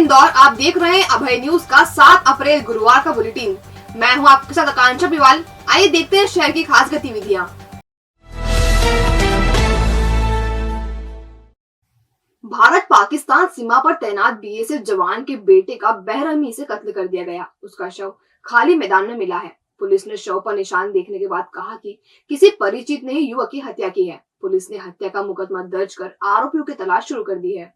इंदौर। आप देख रहे हैं अभय न्यूज का 7 अप्रैल गुरुवार का बुलेटिन। मैं हूं आपके साथ आकांक्षा बिवाल। आइए देखते हैं शहर की खास गतिविधियां। भारत पाकिस्तान सीमा पर तैनात बीएसएफ जवान के बेटे का बेरहमी से कत्ल कर दिया गया। उसका शव खाली मैदान में मिला है। पुलिस ने शव पर निशान देखने के बाद कहा कि किसी परिचित ने युवक की हत्या की है। पुलिस ने हत्या का मुकदमा दर्ज कर आरोपियों की तलाश शुरू कर दी है।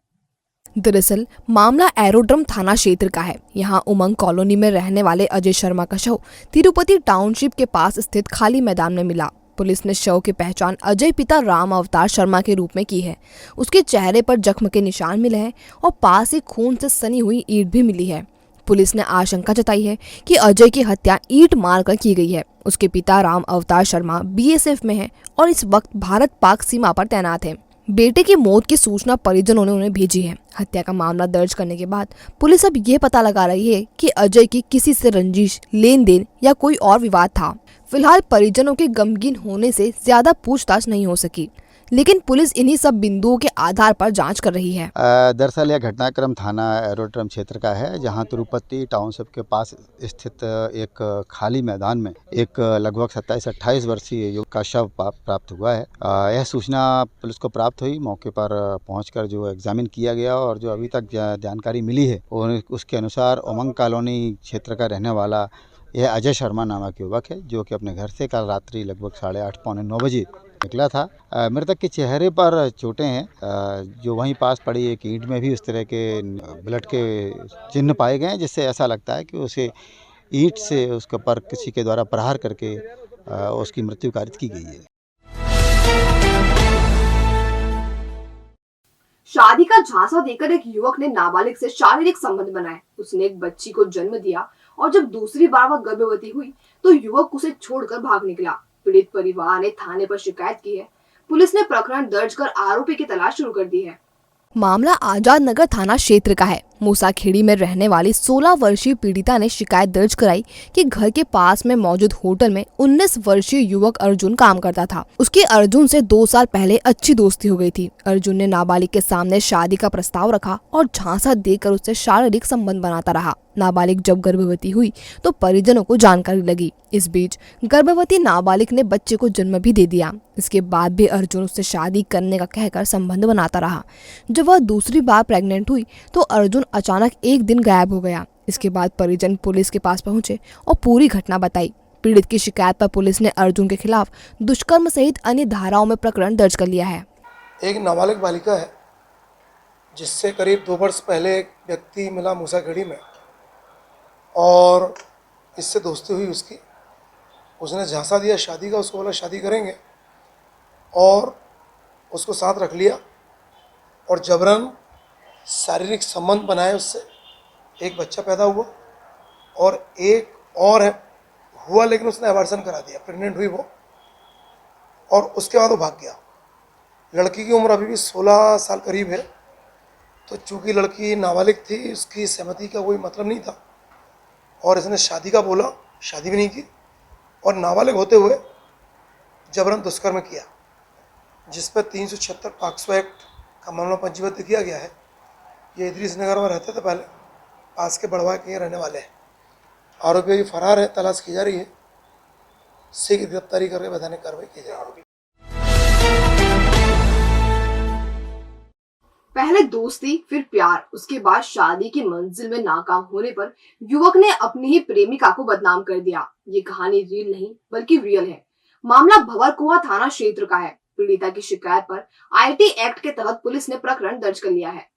दरअसल मामला एरोड्रम थाना क्षेत्र का है। यहाँ उमंग कॉलोनी में रहने वाले अजय शर्मा का शव तिरुपति टाउनशिप के पास स्थित खाली मैदान में मिला। पुलिस ने शव की पहचान अजय पिता राम अवतार शर्मा के रूप में की है। उसके चेहरे पर जख्म के निशान मिले हैं और पास ही खून से सनी हुई ईंट भी मिली है। पुलिस ने आशंका जताई है कि अजय की हत्या ईंट मारकर की गई है। उसके पिता राम अवतार शर्मा बीएसएफ में हैं और इस वक्त भारत पाक सीमा पर तैनात हैं। बेटे की मौत की सूचना परिजनों ने उन्हें भेजी है। हत्या का मामला दर्ज करने के बाद पुलिस अब ये पता लगा रही है कि अजय की किसी से रंजिश, लेन देन या कोई और विवाद था। फिलहाल परिजनों के गमगीन होने से ज्यादा पूछताछ नहीं हो सकी, लेकिन पुलिस इन्हीं सब बिंदुओं के आधार पर जांच कर रही है। दरअसल यह घटनाक्रम थाना एरोड्रम क्षेत्र का है, जहां तिरुपति टाउनशिप के पास स्थित एक खाली मैदान में एक लगभग 27-28 वर्षीय युवक का शव प्राप्त हुआ है। यह सूचना पुलिस को प्राप्त हुई। मौके पर पहुंचकर जो एग्जामिन किया गया और जो अभी तक जानकारी मिली है उसके अनुसार उमंग कॉलोनी क्षेत्र का रहने वाला यह अजय शर्मा नामक युवक है, जो कि अपने घर से कल रात्रि लगभग 8:30 पौने 9 बजे निकला था। मृतक के चेहरे पर चोटें हैं। जो वहीं पास पड़ी एक ईंट में भी उस तरह के ब्लड के चिन्ह पाए गए हैं, जिससे ऐसा लगता है कि उसे ईंट से उसके ऊपर किसी के द्वारा प्रहार करके उसकी मृत्यु कारित की गई है। शादी का झांसा देकर एक युवक ने नाबालिग से शारीरिक संबंध बनाए। उसने एक बच्ची को जन्म दिया और जब दूसरी बार वह गर्भवती हुई तो युवक उसे छोड़कर भाग निकला। पीड़ित परिवार ने थाने पर शिकायत की है। पुलिस ने प्रकरण दर्ज कर आरोपी की तलाश शुरू कर दी है। मामला आजाद नगर थाना क्षेत्र का है। मूसाखेड़ी में रहने वाली 16 वर्षीय पीड़िता ने शिकायत दर्ज कराई कि घर के पास में मौजूद होटल में 19 वर्षीय युवक अर्जुन काम करता था। उसकी अर्जुन से 2 साल पहले अच्छी दोस्ती हो गई थी। अर्जुन ने नाबालिग के सामने शादी का प्रस्ताव रखा और झांसा देकर उससे शारीरिक संबंध बनाता रहा। नाबालिग जब गर्भवती हुई तो परिजनों को जानकारी लगी। इस बीच गर्भवती नाबालिग ने बच्चे को जन्म भी दे दिया। इसके बाद भी अर्जुन उससे शादी करने का कहकर संबंध बनाता रहा। जब वह दूसरी बार प्रेग्नेंट हुई तो अर्जुन अचानक एक दिन गायब हो गया। इसके बाद परिजन पुलिस के पास पहुंचे और पूरी घटना बताई। पीड़ित की शिकायत पर पुलिस ने अर्जुन के खिलाफ दुष्कर्म सहित अन्य धाराओं में प्रकरण दर्ज कर लिया है। एक नाबालिग बालिका है जिससे करीब 2 वर्ष पहले एक व्यक्ति मिला मूसाखेड़ी में और इससे दोस्ती हुई उसकी। उसने झांसा दिया शादी का, उसको बोला शादी करेंगे और उसको साथ रख लिया और जबरन शारीरिक संबंध बनाए उससे। एक बच्चा पैदा हुआ और एक और हुआ, लेकिन उसने अबॉर्शन करा दिया। प्रेग्नेंट हुई वो और उसके बाद वो भाग गया। लड़की की उम्र अभी भी 16 साल करीब है। तो चूँकि लड़की नाबालिग थी, उसकी सहमति का कोई मतलब नहीं था और इसने शादी का बोला, शादी भी नहीं की और नाबालिग होते हुए जबरन दुष्कर्म किया, जिस पर 376 पॉक्सो एक्ट का मामला पंजीबद्ध किया गया है। ये इदरीस नगर में रहते थे पहले, पास के बड़वा के रहने वाले हैं। आरोपी अभी फरार है, तलाश की जा रही है। शीघ्र गिरफ्तारी करके वैधानिक कार्रवाई की जाएगी। पहले दोस्ती, फिर प्यार, उसके बाद शादी की मंजिल में नाकाम होने पर युवक ने अपनी ही प्रेमिका को बदनाम कर दिया। ये कहानी रील नहीं बल्कि रियल है। मामला भंवरकुआं थाना क्षेत्र का है। पीड़िता की शिकायत पर आईटी एक्ट के तहत पुलिस ने प्रकरण दर्ज कर लिया है।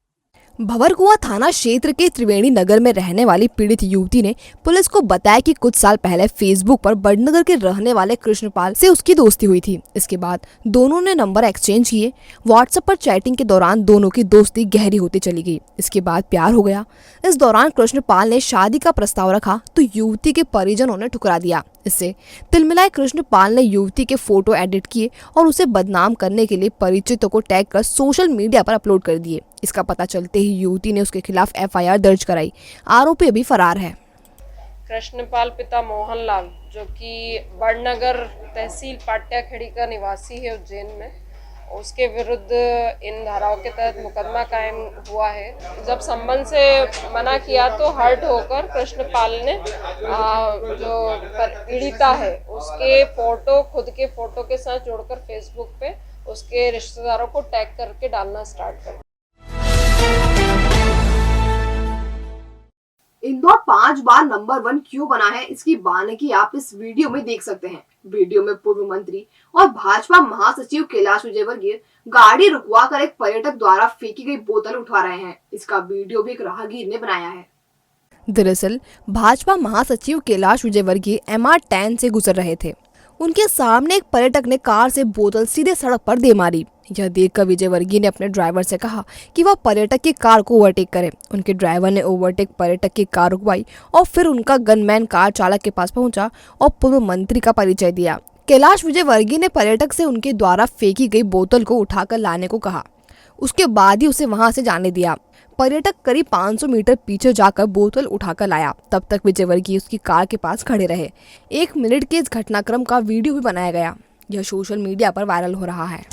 भंवरकुआं थाना क्षेत्र के त्रिवेणी नगर में रहने वाली पीड़ित युवती ने पुलिस को बताया कि कुछ साल पहले फेसबुक पर बड़नगर के रहने वाले कृष्णपाल से उसकी दोस्ती हुई थी। इसके बाद दोनों ने नंबर एक्सचेंज किए। व्हाट्सएप पर चैटिंग के दौरान दोनों की दोस्ती गहरी होती चली गई। इसके बाद प्यार हो गया। इस दौरान कृष्णपाल ने शादी का प्रस्ताव रखा तो युवती के परिजनों ने ठुकरा दिया। इससे तिलमिलाए कृष्णपाल ने युवती के फोटो एडिट किए और उसे बदनाम करने के लिए परिचितों को टैग कर सोशल मीडिया पर अपलोड कर दिए। इसका पता चलते ही युवती ने उसके खिलाफ एफआईआर दर्ज कराई। आरोपी अभी फरार है। कृष्णपाल पिता मोहनलाल, जो कि बड़नगर तहसील पाट्याखेड़ी का निवासी है उज्जैन में, उसके विरुद्ध इन धाराओं के तहत मुकदमा कायम हुआ है। जब संबंध से मना किया तो हर्ट होकर कृष्णपाल ने जो पीड़िता है उसके फोटो, खुद के फोटो के साथ जोड़कर फेसबुक पे उसके रिश्तेदारों को टैग करके डालना स्टार्ट कर। इंदौर 5 बार नंबर 1 क्यों बना है, इसकी बारीकी आप इस वीडियो में देख सकते हैं। वीडियो में पूर्व मंत्री और भाजपा महासचिव कैलाश विजयवर्गीय गाड़ी रुकवा कर एक पर्यटक द्वारा फेंकी गई बोतल उठा रहे हैं। इसका वीडियो भी एक राहगीर ने बनाया है। दरअसल भाजपा महासचिव कैलाश विजयवर्गीय MR10 से गुजर रहे थे। उनके सामने एक पर्यटक ने कार से बोतल सीधे सड़क पर दे मारी। यह देखकर विजयवर्गीय ने अपने ड्राइवर से कहा कि वह पर्यटक की कार को ओवरटेक करे। उनके ड्राइवर ने ओवरटेक पर्यटक की कार रुकवाई और फिर उनका गनमैन कार चालक के पास पहुंचा और पूर्व मंत्री का परिचय दिया। कैलाश विजयवर्गीय ने पर्यटक से उनके द्वारा फेंकी गई बोतल को उठाकर लाने को कहा। उसके बाद ही उसे वहां से जाने दिया। पर्यटक करीब 500 मीटर पीछे जाकर बोतल उठाकर लाया। तब तक विजयवर्गीय उसकी कार के पास खड़े रहे। 1 मिनट के इस घटनाक्रम का वीडियो भी बनाया गया। यह सोशल मीडिया पर वायरल हो रहा है।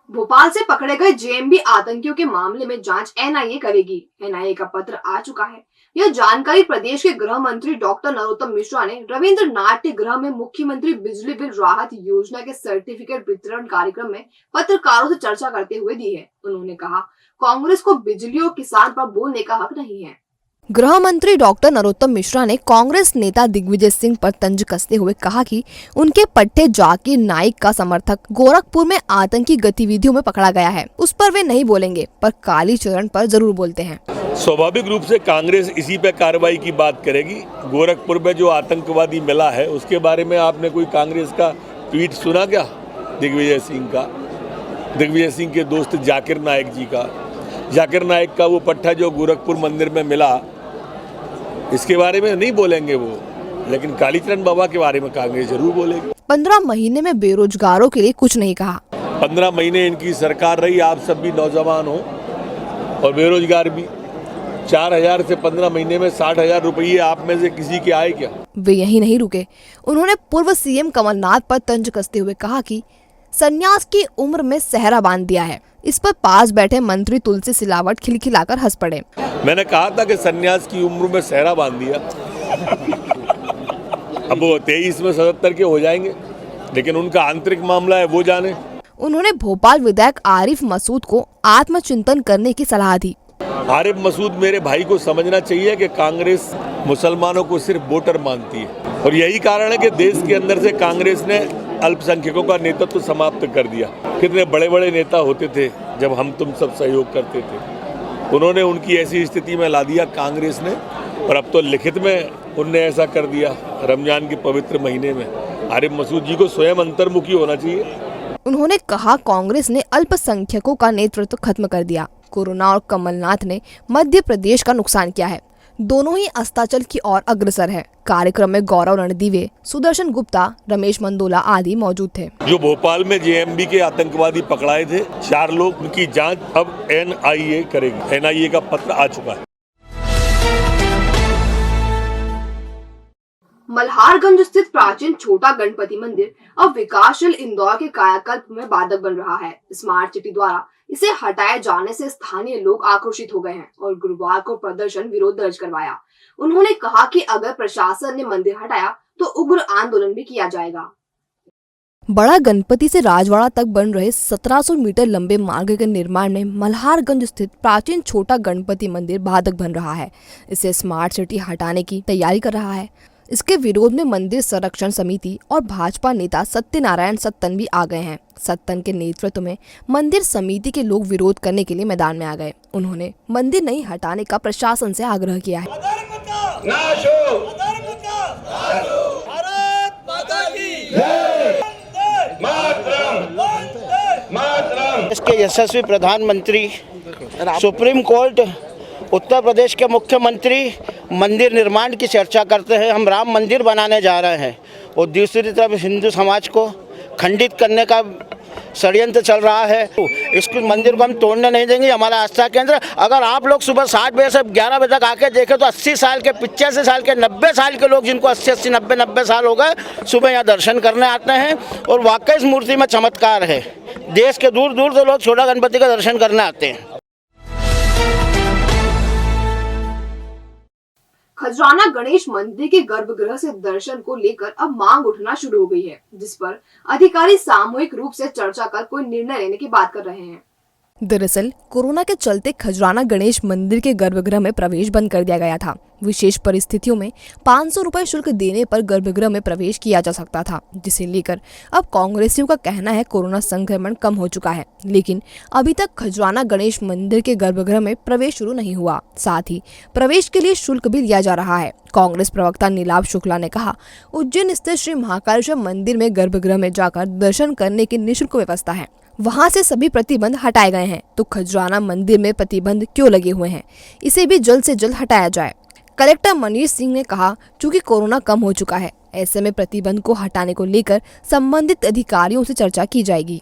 भोपाल से पकड़े गए जेएमबी आतंकियों के मामले में जांच एनआईए करेगी। एनआईए का पत्र आ चुका है। यह जानकारी प्रदेश के गृह मंत्री डॉक्टर नरोत्तम मिश्रा ने रविंद्र नाट्य गृह में मुख्यमंत्री बिजली बिल राहत योजना के सर्टिफिकेट वितरण कार्यक्रम में पत्रकारों से चर्चा करते हुए दी है। उन्होंने कहा, कांग्रेस को बिजली और किसान पर बोलने का हक नहीं है। गृह मंत्री डॉक्टर नरोत्तम मिश्रा ने कांग्रेस नेता दिग्विजय सिंह पर तंज कसते हुए कहा कि उनके पट्टे जाकिर नाइक का समर्थक गोरखपुर में आतंकी गतिविधियों में पकड़ा गया है। उस पर वे नहीं बोलेंगे, पर कालीचरण पर जरूर बोलते हैं। स्वाभाविक रूप से कांग्रेस इसी पे कार्रवाई की बात करेगी। गोरखपुर में जो आतंकवादी मिला है उसके बारे में आपने कोई कांग्रेस का ट्वीट सुना क्या? दिग्विजय सिंह का, दिग्विजय सिंह के दोस्त जाकिर नाइक जी का, जाकिर नाइक का वो पट्टा जो गोरखपुर मंदिर में मिला, इसके बारे में नहीं बोलेंगे वो, लेकिन कालीचरण बाबा के बारे में कांग्रेस जरूर बोलेगी। 15 महीने में बेरोजगारों के लिए कुछ नहीं कहा। 15 महीने इनकी सरकार रही, आप सब भी नौजवान हो और बेरोजगार भी। 4,000 से 15 महीने में 60,000 रुपये आप में से किसी के आए क्या? वे यही नहीं रुके। उन्होंने पूर्व सीएम कमलनाथ पर तंज कसते हुए कहा कि संन्यास की उम्र में सहरा बांध दिया है। इस पर पास बैठे मंत्री तुलसी सिलावट खिलखिलाकर हंस पड़े। मैंने कहा था कि संन्यास की उम्र में सहरा बांध दिया। अब वो 23 में 77 के हो जाएंगे, लेकिन उनका आंतरिक मामला है, वो जाने। उन्होंने भोपाल विधायक आरिफ मसूद को आत्मचिंतन करने की सलाह दी। आरिफ मसूद मेरे भाई को समझना चाहिए कि कांग्रेस मुसलमानों को सिर्फ वोटर मानती है और यही कारण है कि देश के अंदर से कांग्रेस ने अल्पसंख्यकों का नेतृत्व समाप्त कर दिया। कितने बड़े बड़े नेता होते थे जब हम तुम सब सहयोग करते थे, उन्होंने उनकी ऐसी स्थिति में ला दिया कांग्रेस ने, और अब तो लिखित में उनने ऐसा कर दिया रमजान के पवित्र महीने में। आरिफ मसूद जी को स्वयं अंतर्मुखी होना चाहिए। उन्होंने कहा, कांग्रेस ने अल्पसंख्यकों का नेतृत्व खत्म कर दिया। कोरोना और कमलनाथ ने मध्य प्रदेश का नुकसान किया है। दोनों ही अस्ताचल की ओर अग्रसर है। कार्यक्रम में गौरव रणदीवे, सुदर्शन गुप्ता, रमेश मंदोला आदि मौजूद थे। जो भोपाल में जेएमबी के आतंकवादी पकड़ाए थे 4 लोग, उनकी जांच अब एनआईए करेगी। एनआईए का पत्र आ चुका है। मल्हारगंज स्थित प्राचीन छोटा गणपति मंदिर अब विकासशील इंदौर के कायाकल्प में बाधक बन रहा है। स्मार्ट सिटी द्वारा इसे हटाए जाने से स्थानीय लोग आक्रोशित हो गए हैं और गुरुवार को प्रदर्शन विरोध दर्ज करवाया। उन्होंने कहा कि अगर प्रशासन ने मंदिर हटाया तो उग्र आंदोलन भी किया जाएगा। बड़ा गणपति से राजवाड़ा तक बन रहे 1700 मीटर लंबे मार्ग के निर्माण में मल्हारगंज स्थित प्राचीन छोटा गणपति मंदिर बाधक बन रहा है। इसे स्मार्ट सिटी हटाने की तैयारी कर रहा है। इसके विरोध में मंदिर संरक्षण समिति और भाजपा नेता सत्यनारायण सत्तन भी आ गए हैं। सत्तन के नेतृत्व में मंदिर समिति के लोग विरोध करने के लिए मैदान में आ गए। उन्होंने मंदिर नहीं हटाने का प्रशासन से आग्रह किया है। इसके यशस्वी प्रधानमंत्री, सुप्रीम कोर्ट, उत्तर प्रदेश के मुख्यमंत्री मंदिर निर्माण की चर्चा करते हैं। हम राम मंदिर बनाने जा रहे हैं और दूसरी तरफ हिंदू समाज को खंडित करने का षड्यंत्र चल रहा है। इस मंदिर को हम तोड़ने नहीं देंगे, हमारा आस्था केंद्र। अगर आप लोग सुबह 7 बजे से 11 बजे तक आके देखें तो 80 साल के, 85 साल के, 90 साल के लोग, जिनको 80, 90 साल हो गए, सुबह यहाँ दर्शन करने आते हैं। और वाकई इस मूर्ति में चमत्कार है। देश के दूर दूर से लोग छोटा गणपति का दर्शन करने आते हैं। खजराना गणेश मंदिर के गर्भगृह से दर्शन को लेकर अब मांग उठना शुरू हो गई है, जिस पर अधिकारी सामूहिक रूप से चर्चा कर कोई निर्णय लेने की बात कर रहे हैं। दरअसल कोरोना के चलते खजराना गणेश मंदिर के गर्भगृह में प्रवेश बंद कर दिया गया था। विशेष परिस्थितियों में 500 रुपए शुल्क देने पर गर्भगृह में प्रवेश किया जा सकता था, जिसे लेकर अब कांग्रेसियों का कहना है कोरोना संक्रमण कम हो चुका है, लेकिन अभी तक खजराना गणेश मंदिर के गर्भगृह में प्रवेश शुरू नहीं हुआ। साथ ही प्रवेश के लिए शुल्क भी लिया जा रहा है। कांग्रेस प्रवक्ता नीलाभ शुक्ला ने कहा, उज्जैन स्थित श्री महाकालेश्वर मंदिर में गर्भगृह में जाकर दर्शन करने की निःशुल्क व्यवस्था है, वहां से सभी प्रतिबंध हटाए गए हैं, तो खजराना मंदिर में प्रतिबंध क्यों लगे हुए हैं, इसे भी जल्द से जल्द हटाया जाए। कलेक्टर मनीष सिंह ने कहा, चूंकि कोरोना कम हो चुका है, ऐसे में प्रतिबंध को हटाने को लेकर संबंधित अधिकारियों से चर्चा की जाएगी।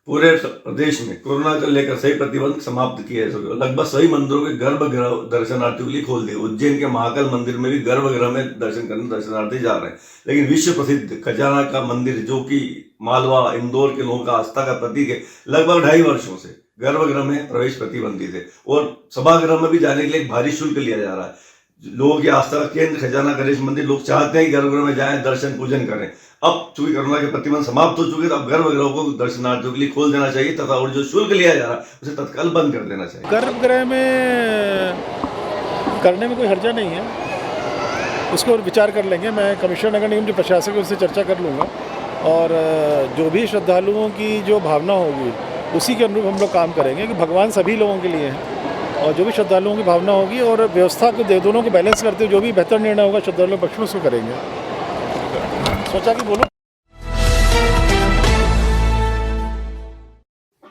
पूरे प्रदेश में कोरोना को लेकर सही प्रतिबंध समाप्त किए हैं। लगभग सभी मंदिरों के गर्भगृह दर्शनार्थियों के लिए खोल दिए। उज्जैन के महाकाल मंदिर में भी गर्भगृह में दर्शन करने दर्शनार्थी जा रहे हैं, लेकिन विश्व प्रसिद्ध खजाना का मंदिर, जो कि मालवा, इंदौर के लोगों का आस्था का प्रतीक है, लगभग 2.5 वर्षों से गर्भगृह में प्रवेश प्रतिबंधित है और सभागृह में भी जाने के लिए एक भारी शुल्क लिया जा रहा है। लोगों की आस्था का केंद्र खजाना गणेश मंदिर, लोग चाहते हैं गर्भगृह में जाएं, दर्शन पूजन करें। अब चूंकि कोरोना के प्रतिबंध समाप्त हो चुके, तो अब गर्भगृह को दर्शनार्थियों के लिए खोल देना चाहिए तथा और जो शुल्क लिया जा रहा है उसे तत्काल बंद कर देना चाहिए। गर्भगृह में करने में कोई हर्जा नहीं है, उसको और विचार कर लेंगे। मैं कमिश्नर नगर निगम जो प्रशासक है उससे चर्चा कर लूँगा और जो भी श्रद्धालुओं की जो भावना होगी उसी के अनुरूप हम लोग काम करेंगे कि भगवान सभी लोगों के लिए है और जो भी श्रद्धालुओं की भावना होगी और व्यवस्था को दोनों को बैलेंस करते हुए जो भी बेहतर निर्णय होगा श्रद्धालुओं पक्ष में उसको करेंगे। सोचा कि बोलो।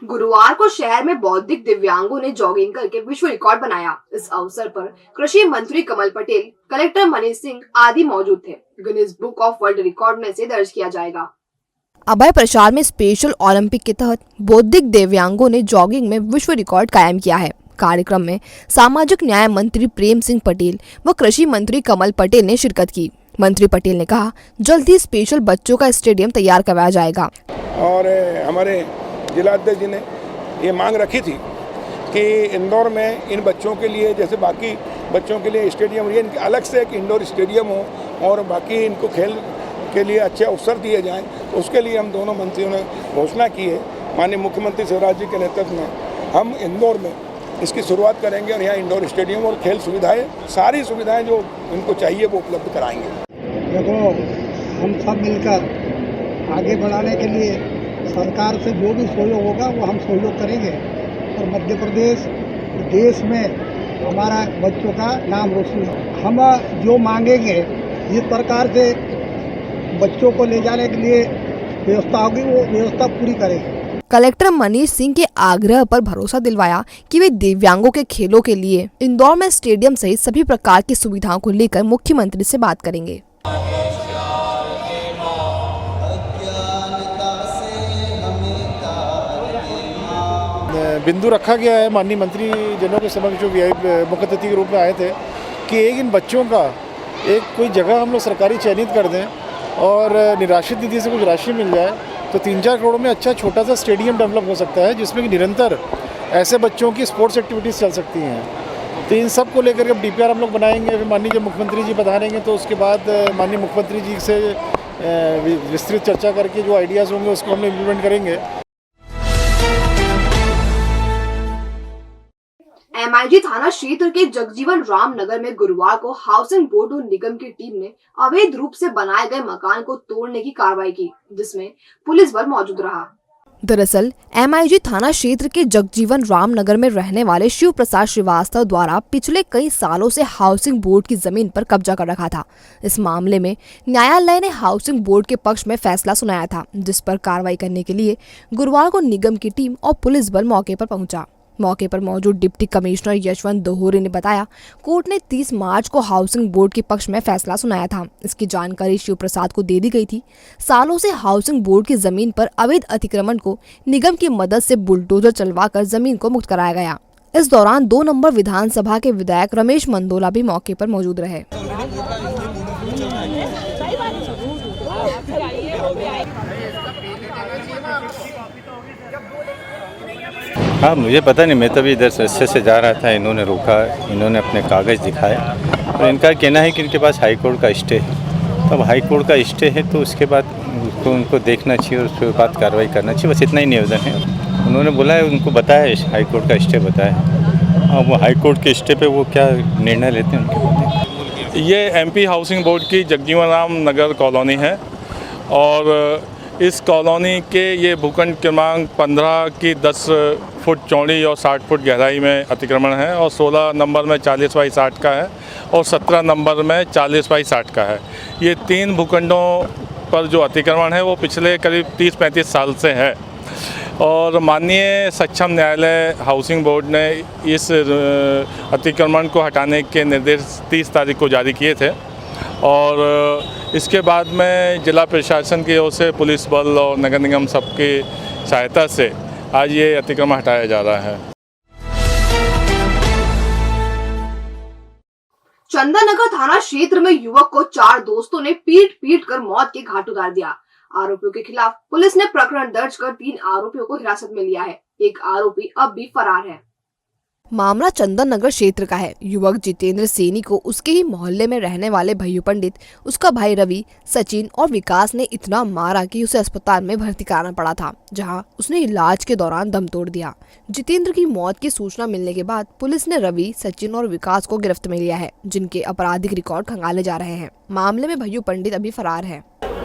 गुरुवार को शहर में बौद्धिक दिव्यांगों ने जॉगिंग करके विश्व रिकॉर्ड बनाया। इस अवसर पर कृषि मंत्री कमल पटेल, कलेक्टर मनीष सिंह आदि मौजूद थे। Guinness book of world record में से दर्ज किया जाएगा। अभय प्रसाद में स्पेशल ओलंपिक के तहत बौद्धिक दिव्यांगों ने जॉगिंग में विश्व रिकॉर्ड कायम किया है। कार्यक्रम में सामाजिक न्याय मंत्री प्रेम सिंह पटेल व कृषि मंत्री कमल पटेल ने शिरकत की। मंत्री पटेल ने कहा, जल्द ही स्पेशल बच्चों का स्टेडियम तैयार करवाया जाएगा। और हमारे जिलाध्यक्ष जी ने ये मांग रखी थी कि इंदौर में इन बच्चों के लिए, जैसे बाकी बच्चों के लिए स्टेडियम, ये इनके अलग से एक इंडोर स्टेडियम हो और बाकी इनको खेल के लिए अच्छे अवसर दिए जाएं, तो उसके लिए हम दोनों मंत्रियों ने घोषणा की है। माननीय मुख्यमंत्री शिवराज जी के नेतृत्व में हम इंदौर में इसकी शुरुआत करेंगे और यहाँ इंडोर स्टेडियम और खेल सुविधाएं, सारी सुविधाएं जो इनको चाहिए वो उपलब्ध कराएंगे। देखो, हम सब मिलकर आगे बढ़ाने के लिए सरकार से जो भी सहयोग होगा वो हम सहयोग करेंगे और मध्य प्रदेश देश में हमारा बच्चों का नाम रोशन हो। हम जो मांगेंगे जिस प्रकार से बच्चों को ले जाने के लिए व्यवस्था होगी वो व्यवस्था पूरी करेंगे। कलेक्टर मनीष सिंह के आग्रह पर भरोसा दिलवाया कि वे दिव्यांगों के खेलों के लिए इंदौर में स्टेडियम सहित सभी प्रकार की सुविधाओं को लेकर मुख्यमंत्री से बात करेंगे। बिंदु रखा गया है माननीय मंत्री जनों के समक्ष जो मुख्य अतिथि के रूप में आए थे कि एक इन बच्चों का एक कोई जगह हम लोग सरकारी चयनित कर दें और निराश्रित निधि से कुछ राशि मिल जाए तो 3-4 करोड़ में अच्छा छोटा सा स्टेडियम डेवलप हो सकता है, जिसमें कि निरंतर ऐसे बच्चों की स्पोर्ट्स एक्टिविटीज़ चल सकती हैं। तो इन सब को लेकर जब DPR हम लोग बनाएंगे, फिर माननीय जब मुख्यमंत्री जी बताएंगे तो उसके बाद माननीय मुख्यमंत्री जी से विस्तृत चर्चा करके जो आइडियाज़ होंगे उसको हम इम्प्लीमेंट करेंगे। MIG थाना क्षेत्र के जगजीवन राम नगर में गुरुवार को हाउसिंग बोर्ड और निगम की टीम ने अवैध रूप से बनाए गए मकान को तोड़ने की कार्रवाई की, जिसमें पुलिस बल मौजूद रहा। दरअसल MIG थाना क्षेत्र के जगजीवन राम नगर में रहने वाले शिव प्रसाद श्रीवास्तव द्वारा पिछले कई सालों से हाउसिंग बोर्ड की जमीन पर कब्जा कर रखा था। इस मामले में न्यायालय ने हाउसिंग बोर्ड के पक्ष में फैसला सुनाया था, जिस पर कार्रवाई करने के लिए गुरुवार को निगम की टीम और पुलिस बल मौके पर पहुंचा। मौके पर मौजूद डिप्टी कमिश्नर यशवंत दोहरे ने बताया, कोर्ट ने 30 मार्च को हाउसिंग बोर्ड के पक्ष में फैसला सुनाया था। इसकी जानकारी शिव प्रसाद को दे दी गई थी। सालों से हाउसिंग बोर्ड की जमीन पर अवैध अतिक्रमण को निगम की मदद से बुलडोजर चलवाकर जमीन को मुक्त कराया गया। इस दौरान 2 नंबर विधानसभा के विधायक रमेश मंदोला भी मौके पर मौजूद रहे। हाँ, मुझे पता नहीं, मैं तभी इधर से जा रहा था, इन्होंने रोका, इन्होंने अपने कागज़ दिखाए और इनका कहना है कि इनके पास हाई कोर्ट का स्टे है। तब हाई कोर्ट का स्टे है तो उसके बाद उनको देखना चाहिए और उसके बाद कार्रवाई करना चाहिए, बस इतना ही निवेदन है। उन्होंने बोला है, उनको बताया, हाई कोर्ट का स्टे बताया। अब वो हाई कोर्ट के स्टे पे वो क्या निर्णय लेते हैं उनके पता। ये एमपी हाउसिंग बोर्ड की जगजीवन राम नगर कॉलोनी है और इस कॉलोनी के ये भूखंड क्रमांक 15 की 10 फुट चौड़ी और 60 फुट गहराई में अतिक्रमण है और 16 नंबर में 40 बाई 60 का है और 17 नंबर में 40 बाई 60 का है। ये 3 भूखंडों पर जो अतिक्रमण है वो पिछले करीब 30-35 साल से है और माननीय सक्षम न्यायालय हाउसिंग बोर्ड ने इस अतिक्रमण को हटाने के निर्देश 30 तारीख को जारी किए थे और इसके बाद में जिला प्रशासन की ओर से पुलिस बल और नगर निगम सबकी सहायता से आज ये अतिक्रमण हटाया जा रहा है। चंदननगर थाना क्षेत्र में युवक को 4 दोस्तों ने पीट कर मौत के घाट उतार दिया। आरोपियों के खिलाफ पुलिस ने प्रकरण दर्ज कर 3 आरोपियों को हिरासत में लिया है। एक आरोपी अब भी फरार है। मामला चंदन नगर क्षेत्र का है। युवक जितेंद्र सेनी को उसके ही मोहल्ले में रहने वाले भैयू पंडित, उसका भाई रवि, सचिन और विकास ने इतना मारा कि उसे अस्पताल में भर्ती कराना पड़ा था, जहां उसने इलाज के दौरान दम तोड़ दिया। जितेंद्र की मौत की सूचना मिलने के बाद पुलिस ने रवि, सचिन और विकास को गिरफ्त में लिया है, जिनके आपराधिक रिकॉर्ड खंगाले जा रहे हैं। मामले में भैयू पंडित अभी फरार है।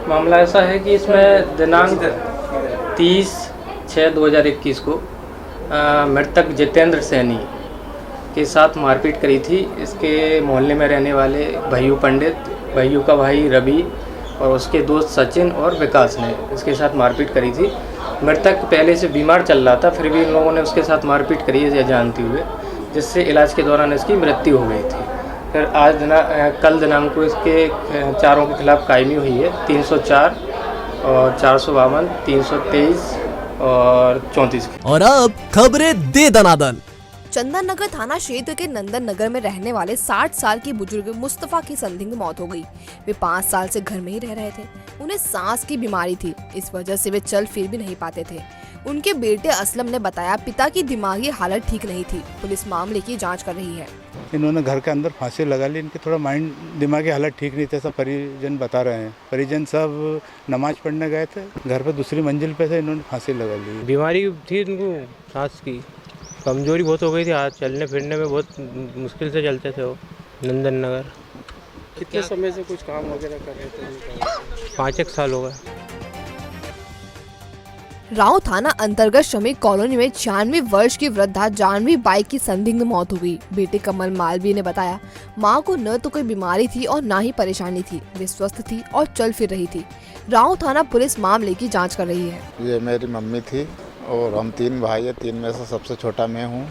मामला ऐसा है कि इसमें दिनांक 30/6/2021 को मृतक जितेंद्र सैनी के साथ मारपीट करी थी। इसके मोहल्ले में रहने वाले भैयू पंडित, भैयू का भाई रवि और उसके दोस्त सचिन और विकास ने इसके साथ मारपीट करी थी। मृतक पहले से बीमार चल रहा था, फिर भी इन लोगों ने उसके साथ मारपीट करी है जानते हुए, जिससे इलाज के दौरान इसकी मृत्यु हो गई थी। फिर कल दिनांक को इसके चारों के खिलाफ कायमी हुई है 304 और 452, 323 और 34। और अब खबरें दे दनादन। चंदन नगर थाना क्षेत्र के नंदन नगर में रहने वाले 60 साल की बुजुर्ग मुस्तफा की संदिग्ध मौत हो गई। वे 5 साल से घर में ही रह रहे थे। उन्हें सांस की बीमारी थी, इस वजह से वे चल फिर भी नहीं पाते थे। उनके बेटे असलम ने बताया, पिता की दिमागी हालत ठीक नहीं थी। पुलिस मामले की जांच कर रही है। इन्होंने घर के अंदर फांसी लगा ली, इनके थोड़ा माइंड दिमागी हालत ठीक नहीं थे, ऐसा परिजन बता रहे हैं। परिजन सब नमाज पढ़ने गए थे, घर पे दूसरी मंजिल पे थे, इन्होंने फांसी लगा ली। बीमारी थी इनको, सांस की कमजोरी बहुत हो गई थी, हाथ चलने फिरने में बहुत मुश्किल से चलते थे वो। नंदन नगर कितने समय से कुछ काम वगैरह कर रहे थे? 5-1 साल हो गए। राव थाना अंतर्गत श्रमिक कॉलोनी में 96 वर्ष की वृद्धा जानवी बाई की संदिग्ध मौत हो गई। बेटे कमल मालवीय ने बताया, मां को न तो कोई बीमारी थी और न ही परेशानी थी, वे स्वस्थ थी और चल फिर रही थी। राव थाना पुलिस मामले की जांच कर रही है। ये मेरी मम्मी थी और हम 3 भाई हैं, 3 में से सबसे छोटा मैं हूँ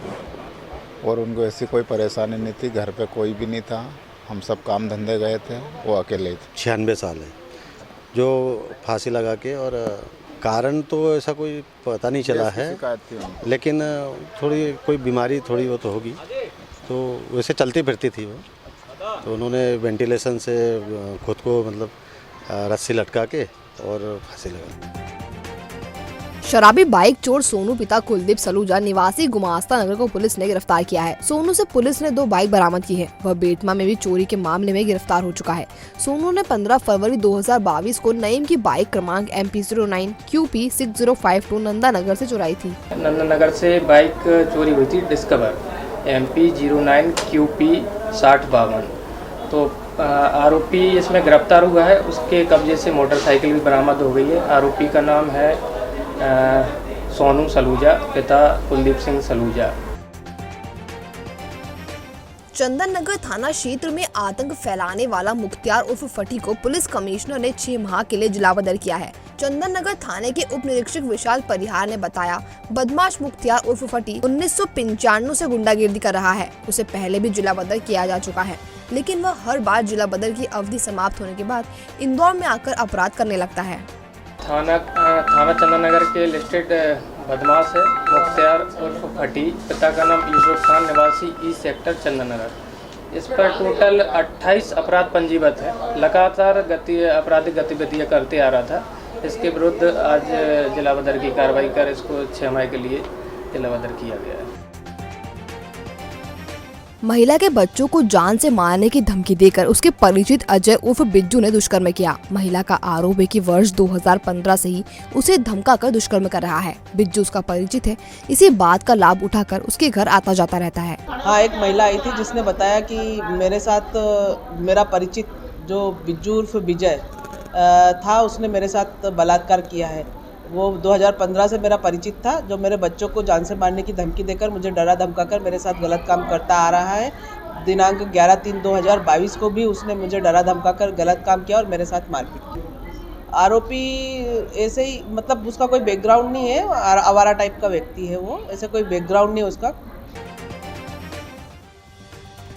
और उनको ऐसी कोई परेशानी नहीं थी, घर पे कोई भी नहीं था, हम सब काम धंधे गए थे, वो अकेले थे। 96 साल है जो फांसी लगा के, और कारण तो ऐसा कोई पता नहीं चला है, लेकिन थोड़ी कोई बीमारी थोड़ी वो तो होगी, तो वैसे चलती फिरती थी वो, तो उन्होंने वेंटिलेशन से खुद को मतलब रस्सी लटका के और फांसी लगा। शराबी बाइक चोर सोनू पिता कुलदीप सलूजा निवासी गुमास्ता नगर को पुलिस ने गिरफ्तार किया है। सोनू से पुलिस ने 2 बाइक बरामद की है। वह बेटमा में भी चोरी के मामले में गिरफ्तार हो चुका है। सोनू ने 15 फरवरी 2022 को नईम की बाइक क्रमांक MP09 QP 6052 नंदा नगर से चुराई थी। नंदा नगर से बाइक चोरी हुई थी डिस्कवर MP09 QP 6052। तो आरोपी इसमें गिरफ्तार हुआ है। उसके कब्जे से मोटरसाइकिल भी बरामद हो गई है। आरोपी का नाम है सोनू सलूजा, पिता कुलदीप सिंह सलूजा। चंदन नगर थाना क्षेत्र में आतंक फैलाने वाला मुख्तियार उर्फ फटी को पुलिस कमिश्नर ने 6 माह के लिए जिला बदर किया है। चंदन नगर थाने के उप निरीक्षक विशाल परिहार ने बताया, बदमाश मुख्तियार उर्फ फटी 1995 से गुंडागिर्दी कर रहा है। उसे पहले भी जिला बदर किया जा चुका है, लेकिन वह हर बार जिला बदर की अवधि समाप्त होने के बाद इंदौर में आकर अपराध करने लगता है। थाना चंदन नगर के लिस्टेड बदमाश है मुख्तियार उर्फ फटी, पिता का नाम यूसुफ खान, निवासी ई सेक्टर चंदन नगर। इस पर टोटल 28 अपराध पंजीबद्ध है। लगातार आपराधिक गतिविधियां करते आ रहा था। इसके विरुद्ध आज जिला बदर की कार्रवाई कर इसको 6 माह के लिए जिला बदर किया गया है। महिला के बच्चों को जान से मारने की धमकी देकर उसके परिचित अजय उर्फ बिज्जू ने दुष्कर्म किया। महिला का आरोप है कि वर्ष 2015 से ही उसे धमकाकर दुष्कर्म कर रहा है। बिज्जू उसका परिचित है, इसी बात का लाभ उठाकर उसके घर आता जाता रहता है। हाँ, एक महिला आई थी जिसने बताया कि मेरे साथ मेरा परिचित जो बिज्जू उर्फ विजय था, उसने मेरे साथ बलात्कार किया है। वो 2015 से मेरा परिचित था, जो मेरे बच्चों को जान से मारने की धमकी देकर मुझे डरा धमकाकर मेरे साथ गलत काम करता आ रहा है। दिनांक 11/3/2022 को भी उसने मुझे डरा धमकाकर गलत काम किया और मेरे साथ मारपीट की। आरोपी ऐसे ही, मतलब उसका कोई बैकग्राउंड नहीं है, आवारा टाइप का व्यक्ति है वो, ऐसे कोई बैकग्राउंड नहीं है उसका।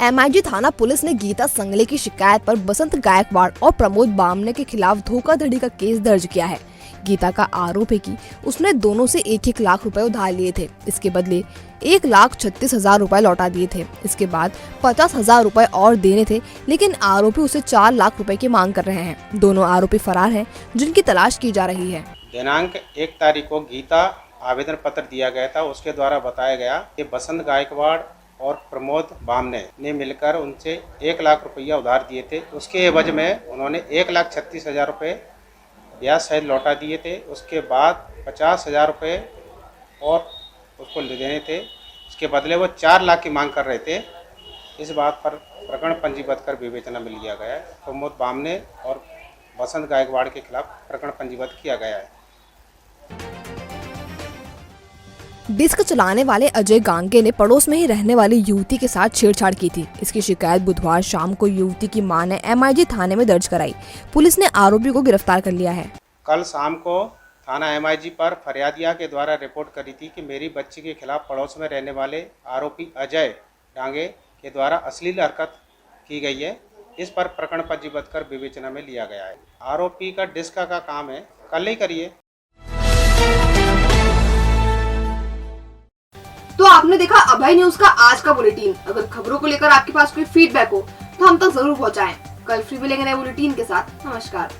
MIG थाना पुलिस ने गीता संगले की शिकायत पर बसंत गायकवाड़ और प्रमोद बामने के खिलाफ धोखाधड़ी का केस दर्ज किया है। गीता का आरोप है कि उसने दोनों से 1-1 लाख रुपए उधार लिए थे। इसके बदले 1,36,000 रुपए लौटा दिए थे। इसके बाद 50,000 रुपए और देने थे, लेकिन आरोपी उसे 4 लाख रुपए की मांग कर रहे हैं। दोनों आरोपी फरार हैं, जिनकी तलाश की जा रही है। दिनांक 1 तारीख को गीता आवेदन पत्र दिया गया था, उसके द्वारा बताया गया कि बसंत गायकवाड़ और प्रमोद बामने ने मिलकर उनसे 1 लाख रुपया उधार दिए थे। उसके एवज में उन्होंने 1,36,000 रुपये ब्याज सहित लौटा दिए थे। उसके बाद 50,000 रुपये और उसको देने थे। उसके बदले वो 4 लाख की मांग कर रहे थे। इस बात पर प्रकरण पंजीबद्ध कर विवेचना में लिया गया है। प्रमोद बामने और बसंत गायकवाड़ के खिलाफ प्रकरण पंजीबद्ध किया गया है। डिस्क चलाने वाले अजय गांगे ने पड़ोस में ही रहने वाली युवती के साथ छेड़छाड़ की थी। इसकी शिकायत बुधवार शाम को युवती की मां ने MIG थाने में दर्ज कराई। पुलिस ने आरोपी को गिरफ्तार कर लिया है। कल शाम को थाना MIG पर फरियादिया के द्वारा रिपोर्ट करी थी कि मेरी बच्ची के खिलाफ पड़ोस में रहने वाले आरोपी अजय डांगे के द्वारा अश्लील हरकत की गई है। इस पर प्रकरण पंजीबद्ध कर विवेचना में लिया गया है। आरोपी का डिस्क का काम है, कल नहीं करिए। तो आपने देखा अभय न्यूज का आज का बुलेटिन। अगर खबरों को लेकर आपके पास कोई फीडबैक हो तो हम तक जरूर पहुंचाएं। कल फिर मिलेंगे नए बुलेटिन के साथ। नमस्कार।